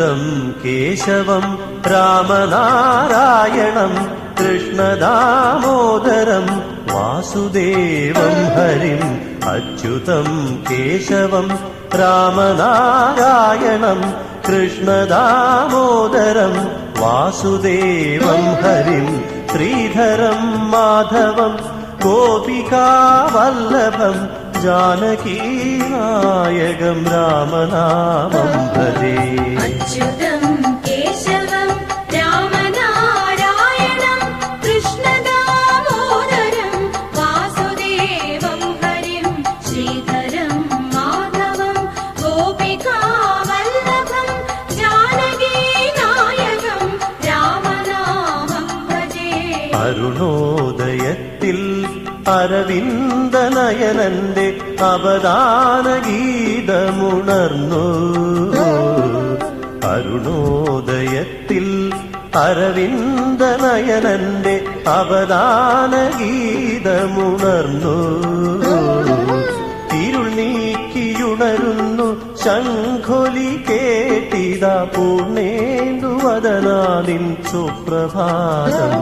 अच्युतं केशवं रामनारायणं कृष्णदामोदरं वासुदेवं हरिं अच्युतं केशवं रामनारायणं कृष्णदामोदरं वासुदेवं हरिं श्रीधरं माधवं गोपिकावल्लभं जानकीनायकं रामनामं भजे। अच्युतं केशवं रामनारायणं कृष्णदामोदरं वासुदेवं हरिं श्रीधरं माधवं गोपिकावल्लभं जानकीनायकं रामनामं भजे। അരുണോദയത്തിൽ അരവിന്ദനയനന്റെ അവദാനഗീതമുണർന്നു. അരുണോദയത്തിൽ അരവിന്ദനയനന്റെ അവദാനഗീതമുണർന്നു. ഇരുൾ നീക്കിയുണരുന്നു ശംഖൊലി കേട്ടിതാ പൂർണ്ണേന്ദുവദനാദിൻ സുപ്രഭാതം.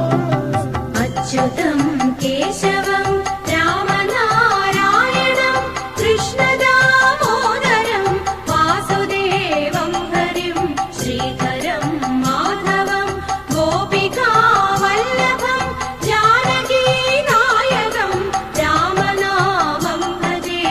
अच्युतं केशवं रामनारायणं कृष्णदामोदरं वासुदेवं हरिं श्रीधरं माधवं गोपिकावल्लभं जानकीनायकं रामनामं भजे।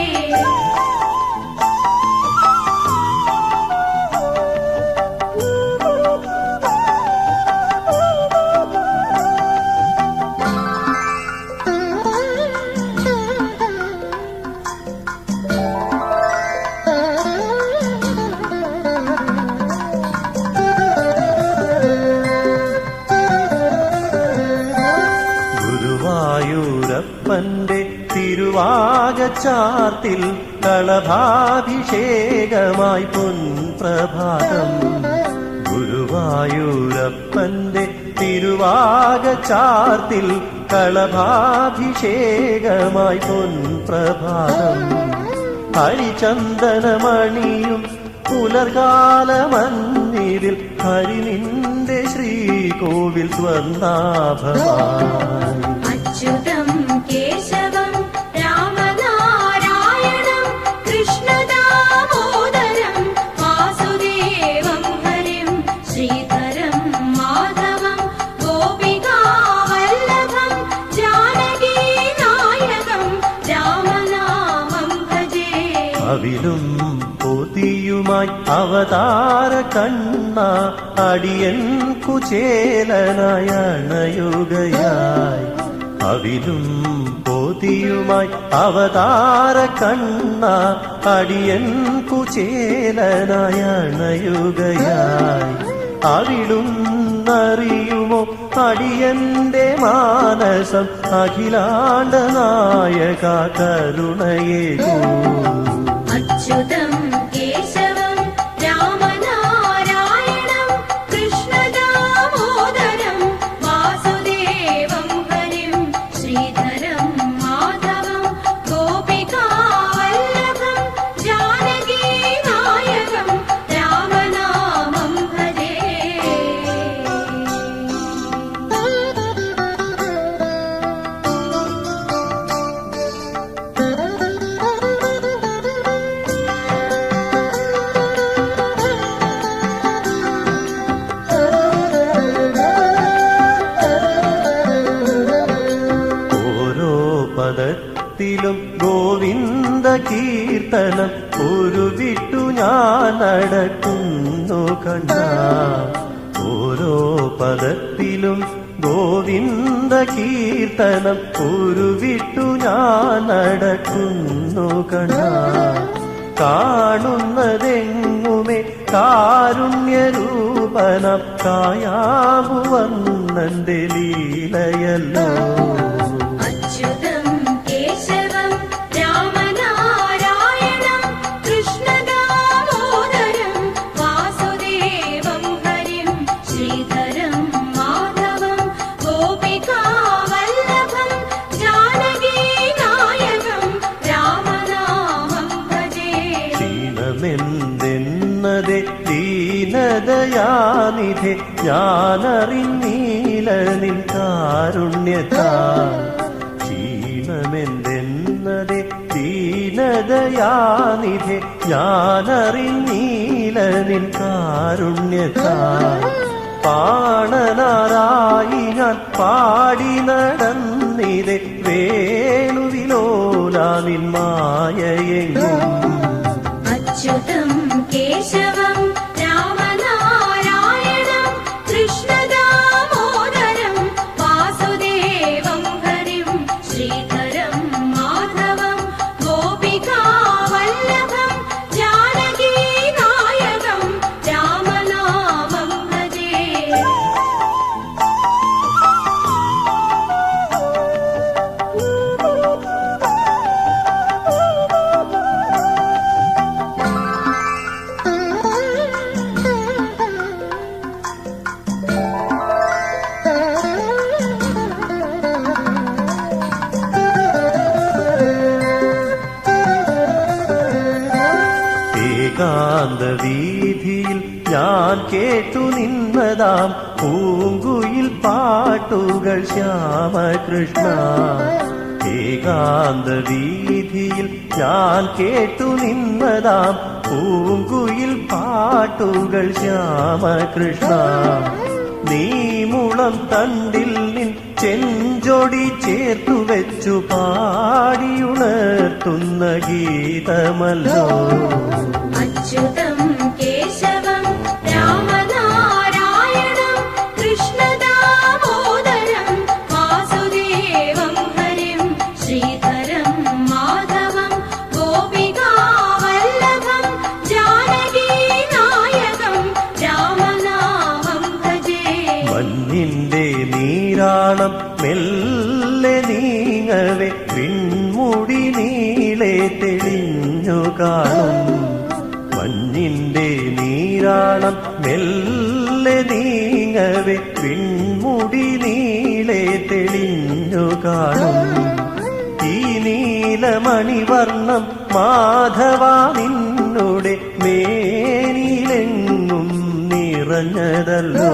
ഗുരുവായൂരപ്പന്റെ തിരുവാകച്ചാർത്തിൽ കളഭാഭിഷേകമായി പൊൻപ്രഭാതം. ഗുരുവായൂരപ്പന്റെ തിരുവാകച്ചാർത്തിൽ കളഭാഭിഷേകമായി പൊൻപ്രഭാതം. ഹരിചന്ദനമണിയും പുലർകാലമഞ്ഞിരിൽ ഹരിനിന്റെ ശ്രീകോവിൽ സ്വർണ്ണാഭമായി. अच्युतं केशवं रामनारायणं कृष्णदामोदरं वासुदेवं हरिं श्रीधरं माधवं गोपिकावल्लभं जानकीनायकं रामनामं भजे। അവിലും പൊതിയുമായി അവതാര കണ്ണ അടിയൻ കുചേലനായ അണയുകയായി. അവിലും പൊതിയുമായി അവതാര കണ്ണ അടിയൻ കുചേലനായ അണയുകയായി. അവിടുന്നറിയുമോ അടിയന്റെ മാനസം അഖിലാണ്ട നായക കരുണയേകൂ. अच्युतं केशवं रामनारायणं कृष्णदामोदरं वासुदेवं हरिं श्रीधरं माधवं गोपिकावल्लभं जानकीनायकं रामनामं भजे। പദത്തിലും ഗോവിന്ദ കീർത്തനം ഉരുവിട്ടു ഞാൻ നടക്കുന്നു കണ്ട. ഓരോ പദത്തിലും ഗോവിന്ദ കീർത്തനം ഉരുവിട്ടു ഞാൻ നടക്കുന്നു കണ്ട. കാണുന്നതെങ്ങുമേ കാരുണ്യരൂപനം കായാമുവന്നന്റെ ലീലയല്ലോ. अच्युतं केशवं रामनारायणं कृष्णदामोदरं वासुदेवं हरिं श्रीधरं माधवं गोपिकावल्लभं जानकीनायकं रामनामं भजे। ദീനമെന്തെന്നതെ ദീനത ദീനദയാനിധി ഞാനറിഞ്ഞീല നിൻ കാരുണ്യത്താൽ ക്ഷീണമെന്തെന്നതെ ദീനദയാനിധി ഞാനറിഞ്ഞീല നിൻ കാരുണ്യത്താൽ പാണനാരായി ഞാൻ പാടി നടന്നിതെ വേണുവിലോല നിൻ മായയെങ്ങും അച്യുതം കേശവം രാമനാരായണം കൃഷ്ണദാമോദരം വാസുദേവം ഹരിം ശ്രീധരം മാധവം ഗോപികാവല്ലഭം ജാനകീനായകം രാമനാമം ഭജേ. ഏകാന്ത വീതിയിൽ ഞാൻ കേട്ടു നിന്നതാം പൂങ്കുയിൽ പാട്ടുകൾ ശ്യാമകൃഷ്ണ. ഏകാന്ത വീതിയിൽ ഞാൻ കേട്ടു നിന്നതാം പൂങ്കുയിൽ പാട്ടുകൾ ശ്യാമകൃഷ്ണ. നീ മുളം തണ്ടിൽ നിൻ ചെഞ്ചൊടി ചേർത്തു വെച്ചു പാടിയുണർത്തുന്ന ഗീതമല്ലോ. അച്യുതം കേശവം രാമനാരായണം കൃഷ്ണദാമോദരം വാസുദേവം ഹരിം ശ്രീധരം മാധവം ഗോപികാവല്ലഭം ജാനകീനായകം രാമനാമം ഭജേ. മഞ്ഞിന്റെ നീരാളം മെല്ലെ നീങ്ങവെ പിൻമുടി നീളെ തെളിഞ്ഞു കാണും. മഞ്ഞിന്റെ നീരാളം മെല്ലെ നീങ്ങവെ പിൻമുടി നീളെ തെളിഞ്ഞു കാണും. ഈ നീലമണിവർണ്ണം മാധവ നിന്നുടെ മേനിലെങ്ങും നിറഞ്ഞതല്ലോ.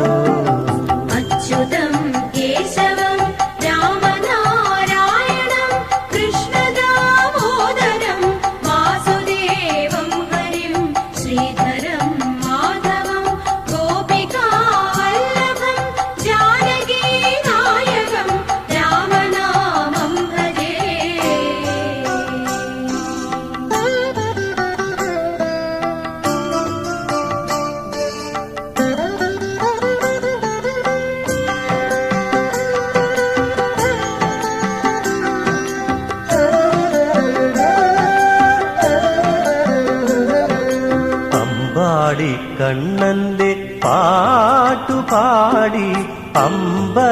അച്യുതം കേശവം രാമനാരായണം കൃഷ്ണദാമോദരം വാസുദേവം ഹരിം ശ്രീധരം മാധവം ഗോപികാവല്ലഭം ജാനകീനായകം രാമനാമം ഭജേ. അമ്പാടി കണ്ണന്റെ പാട്ടുപാടി അമ്പലപ്രാവുകൾ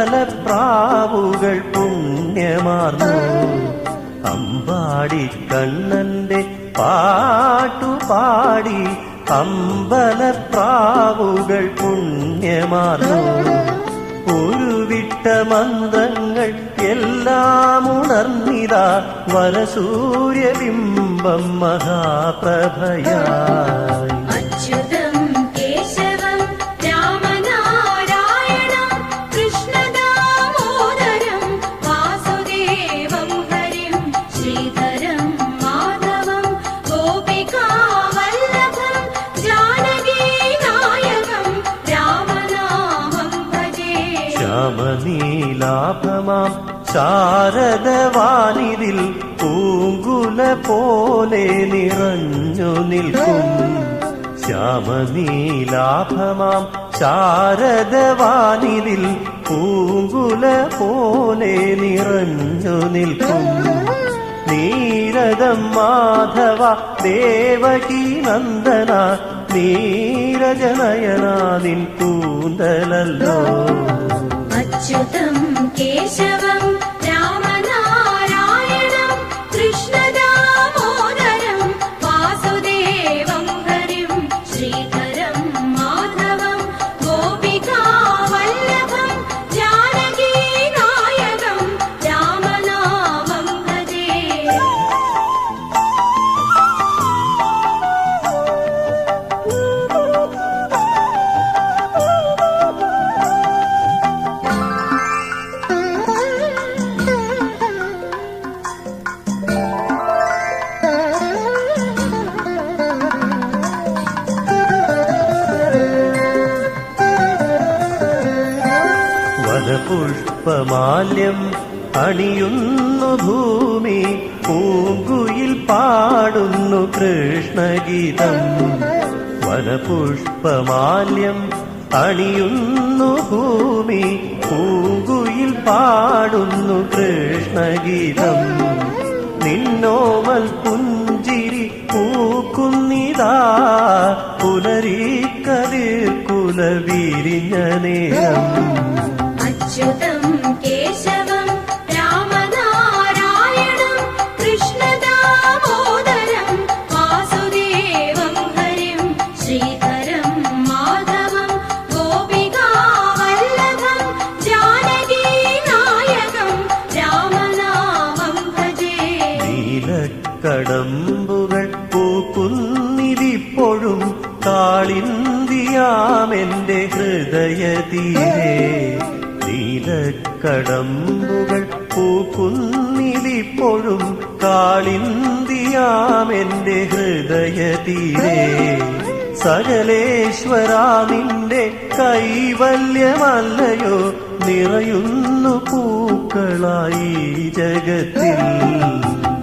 പുണ്യമാർന്നു. അമ്പാടി കണ്ണന്റെ പാട്ടുപാടി അമ്പലപ്രാവുകൾ പുണ്യമാർന്നു. ഉരുവിട്ട മന്ത്രങ്ങൾ എല്ലാം ഉണർന്നിതാ വരസൂര്യബിംബം മഹാപ്രഭയായി. അച്യുതം കേശവം രാമനാരായണം കൃഷ്ണദാമോദരം വാസുദേവം ഹരിം ശ്രീധരം മാധവം ഗോപികാവല്ലഭം ജാനകീനായകം രാമനാമം ഭജേ. ശ്യാമനീലാഭമാം ശാരദവാനിതിൽ പൂങ്കുല പോലെ നിറഞ്ഞു നിൽക്കും. ശ്യാമനീലാഭമാം ശാരദവാനിതിൽ പൂങ്കുല പോലെ നിറഞ്ഞു നിൽക്കും. നീരദം മാധവ ദേവകീ നന്ദന നീരജനയന നിൻ കൂന്തലല്ലോ. അച്യുതം കേശവം രാമനാരായണം കൃഷ്ണദാമോദരം വാസുദേവം ഹരിം ശ്രീധരം മാധവം ഗോപികാവല്ലഭം ജാനകീനായകം രാമനാമം ഭജേ. വനപുഷ്പമാല്യം അണിയുന്നു ഭൂമി, പൂങ്കുയിൽ പാടുന്നു കൃഷ്ണഗീതം. വനപുഷ്പമാല്യം അണിയുന്നു ഭൂമി, പൂങ്കുയിൽ പാടുന്നു കൃഷ്ണഗീതം. നിന്നോമൽ പുഞ്ചിരി പൂക്കുന്നിതാ, പുലരിക്കതിർക്കുല വിരിഞ്ഞ നേരം. അച്യുതം കേശവം രാമനാരായണം കൃഷ്ണദാമോദരം വാസുദേവം ഹരിം ശ്രീധരം മാധവം ഗോപികാവല്ലഭം ജാനകീനായകം രാമനാമം ഭജേ. നീലക്കടമ്പുകൾ പൂക്കുന്നിതിപ്പോഴും കാളിന്തിയാമെന്റെ ഹൃദയതീരെ. നീലക്കടമ്പുകൾ പൂക്കുന്നിതിപ്പോഴും കാളിന്തിയാമെന്റെ ഹൃദയതീരെ. സകലേശ്വരാ നിന്റെ കൈവല്യമല്ലയോ നിറയുന്നു പൂക്കളായി ജഗത്തിൽ.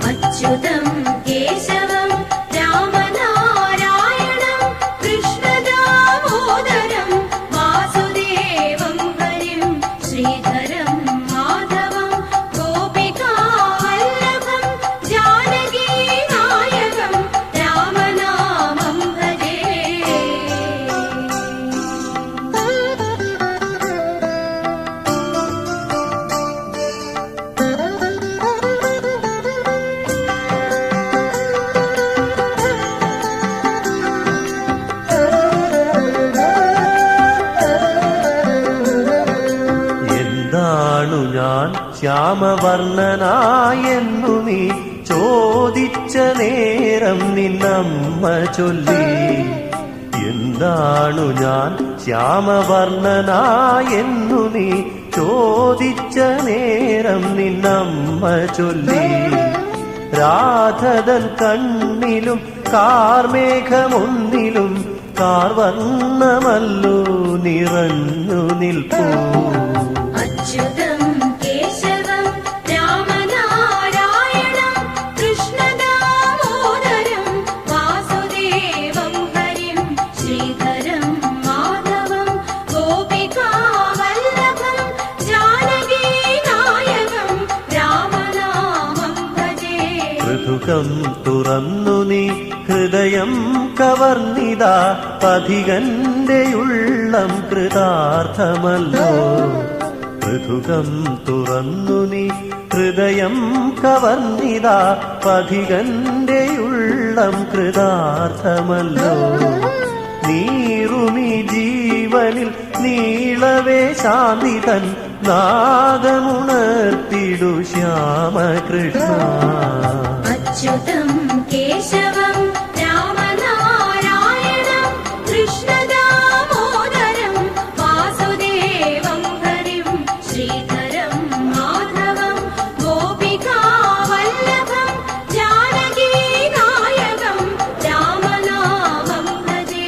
അച്യുതം കേശവം രാമനാരായണം കൃഷ്ണദാമോദരം വാസുദേവം ഹരിം ശ്രീധരം മാധവം ഗോപികാവല്ലഭം ജാനകീനായകം രാമനാമം ഭജേ. എന്താണു ഞാൻ ശ്യാമവർണ്ണനായെന്നു നീ ചോദിച്ച നേരം നിന്നമ്മ ചൊല്ലി. എന്താണു ഞാൻ ശ്യാമവർണ്ണനായെന്നു നീ ചോദിച്ച നേരം നിന്നമ്മ ചൊല്ലി. രാധതൻ കണ്ണിലും കാർമേഘമൊന്നിലും കാർവർണ്ണമല്ലോ നിറഞ്ഞു നിൽപ്പൂ. അച്യുതം കേശവം രാമനാരായണം കൃഷ്ണദാമോദരം വാസുദേവം ഹരിം ശ്രീധരം മാധവം ഗോപികാവല്ലഭം ജാനകീനായകം രാമനാമം ഭജേ. മൃദുകം തുറന്നു നീ ഹൃദയം കവർന്നിതാ, പഥികന്റെ ഉള്ളം കൃതാർത്ഥമല്ലോ. മൃദുകം തുറന്നു നീ ഹൃദയം കവർന്നിതാ, പഥികന്റെ ഉള്ളം കൃതാർത്ഥമല്ലോ. നീറുമി ജീവനിൽ നീളവേ ശാന്തിതൻ നാദമുണർത്തിടു ശ്യാമകൃഷ്ണ. അച്യുതം കേശവം രാമനാരായണം കൃഷ്ണദാമോദരം വാസുദേവം ഹരിം ശ്രീധരം മാധവം ഗോപികാവല്ലഭം ജാനകീനായകം രാമനാമം ഭജേ.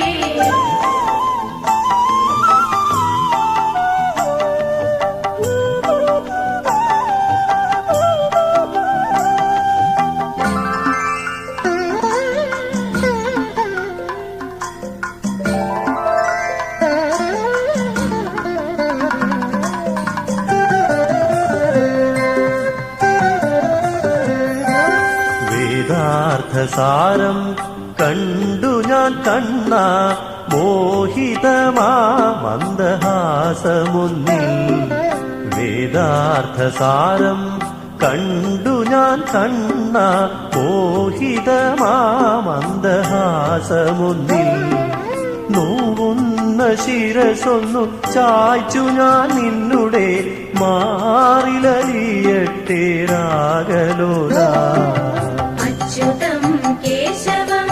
വേദാർത്ഥസാരം കണ്ടു ഞാൻ കണ്ണ, മോഹിതമാ മന്ദഹാസമുന്നിൽ. വേദാർത്ഥസാരം കണ്ടു ഞാൻ കണ്ണ, മോഹിതമാ മന്ദഹാസമുന്നിൽ. നോവുന്ന ശിരസൊന്നു ചായ്ച്ചു ഞാൻ നിന്നുടെ മാറിലലിയട്ടെ രാഗലോല. അച്യുതം കേശവം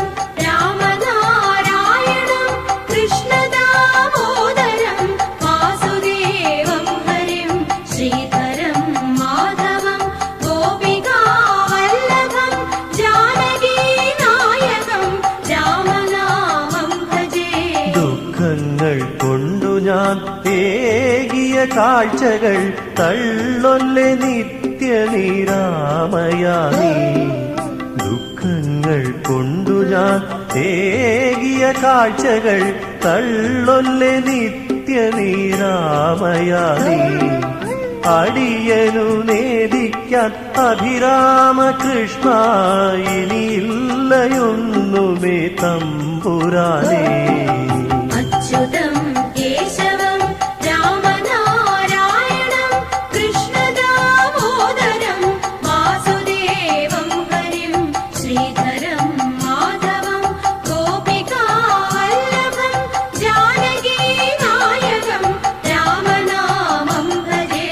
രാമനാരായണം കൃഷ്ണദാമോദരം വാസുദേവം ഹരിം ശ്രീധരം മാധവം ഗോപികാവല്ലഭം ജാനകീനായകം രാമനാമം ഭജേ. ദുഃഖങ്ങൾ കൊണ്ടു ഞാൻ ഏകിയ കാഴ്ചകൾ തള്ളൊല്ലെ നിത്യനിരാമയാ നീ ദുഃഖങ്ങൾ കൊണ്ടു ഞാൻ ഏകിയ കാഴ്ചകൾ തള്ളൊല്ലെ നിത്യനിരാമയാ നീ അടിയനു നേദിക്കാൻ അഭിരാമകൃഷ്ണ ഇനിയില്ലയൊന്നുമേ തമ്പുരാനേ അച്യുതം കേശവം രാമനാരായണം കൃഷ്ണദാമോദരം വാസുദേവം ഹരിം ശ്രീധരം മാധവം ഗോപികാവല്ലഭം ജാനകീനായകം രാമനാമം ഭജേ.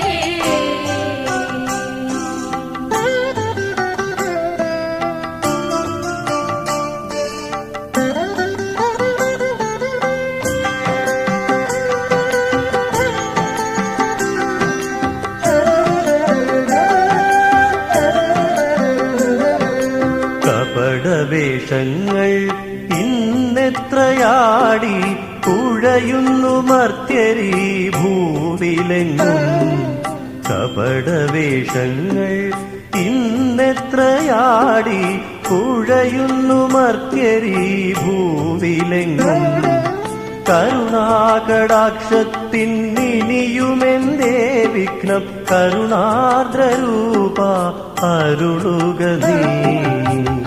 കപടവേഷങ്ങൾ ഇന്നെത്രയാടി കുഴയുന്നു മർത്യരീ ഭൂവിലെങ്ങും കപടവേഷങ്ങൾ ഇന്നെത്രയാടി കുഴയുന്നു മർത്യരീ ഭൂവിലെങ്ങും കരുണാകടാക്ഷത്തിനിയുമെന്തേ വിഘ്നം കരുണാർദ്രരൂപ അരുളുക നീ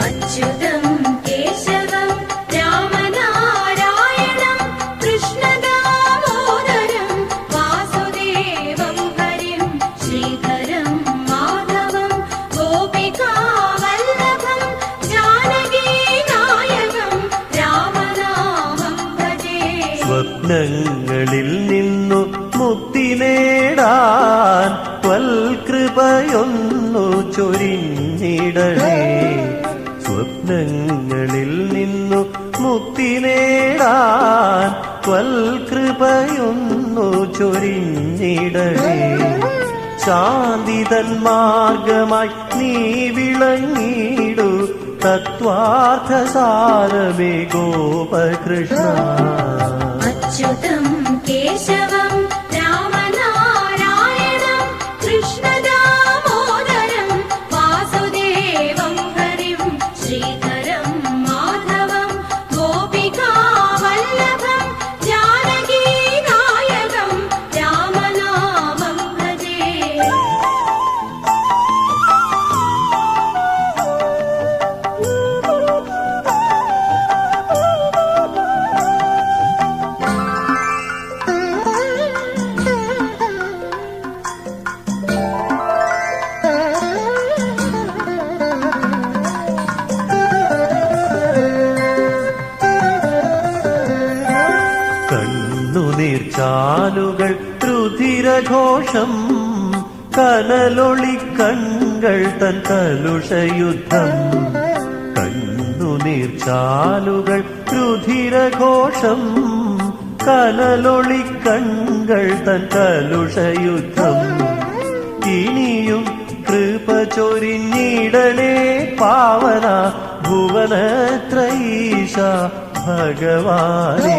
അച്യുതം കേശവം രാമനാരായണം കൃഷ്ണദാമോദരം വാസുദേവം ഹരിം ശ്രീധരം മാധവം ഗോപികാവല്ലഭം ജാനകീനായകം രാമനാമം ഭജേ. സ്വപ്നങ്ങളിൽ നിന്നു മുക്തി നേടാൻ ത്വൽകൃപയൊന്നു ചൊരിഞ്ഞിടണേ സ്വപ്നങ്ങളിൽ നിന്നു മുക്തി നേടാൻ ത്വൽകൃപയൊന്നു ചൊരിഞ്ഞിടണേ ശാന്തിതൻ മാർഗമായി നീ വിളങ്ങിടു തത്വാർത്ഥസാരമേ ഗോപകൃഷ്ണ അച്യുതം കേശവം രാമനാരായണം കൃഷ്ണദാമോദരം വാസുദേവം ഹരിം ശ്രീധരം മാധവം ഗോപികാവല്ലഭം ജാനകീനായകം രാമനാമം ഭജേ. കണ്ണുനീർച്ചാലുകൾ രുധിരഘോഷം കനലൊളി കൺകൾ തൻ കലുഷയുദ്ധം കണ്ണുനീർച്ചാലുകൾ രുധിരഘോഷം കനലൊളി കൺകൾ തൻ കലുഷയുദ്ധം ഇനിയും കൃപ ചൊരിഞ്ഞിടണേ പാവന ഭുവനത്രയീശ ഭഗവാനേ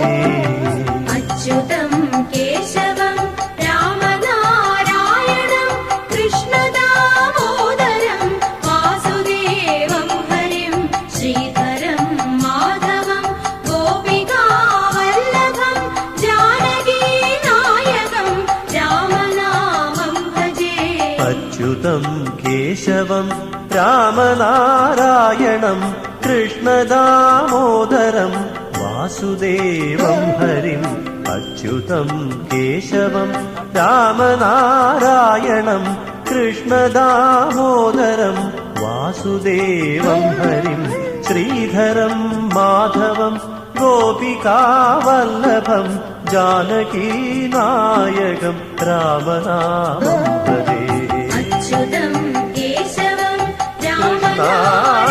അച്യുതം കേശവം രാമനാരായണം കൃഷ്ണദാമോദരം വാസുദേവം ഹരിം ശ്രീധരം മാധവം ഗോപികാവല്ലഭം ജാനകീനായകം രാമനാമം ഭജേ. അച്യുതം കേശവം രാമനാരായണം കൃഷ്ണദാമോദരം വാസുദേവം ഹരിം അച്യുതം കേശവം രാമനാരായണം കൃഷ്ണദാമോദരം വാസുദേവം ഹരിം ശ്രീധരം മാധവം ഗോപികാവല്ലഭം ജാനകീനായകം രാമനാമം ഭജേ അച്യുതം കേശവം രാമനാരായണം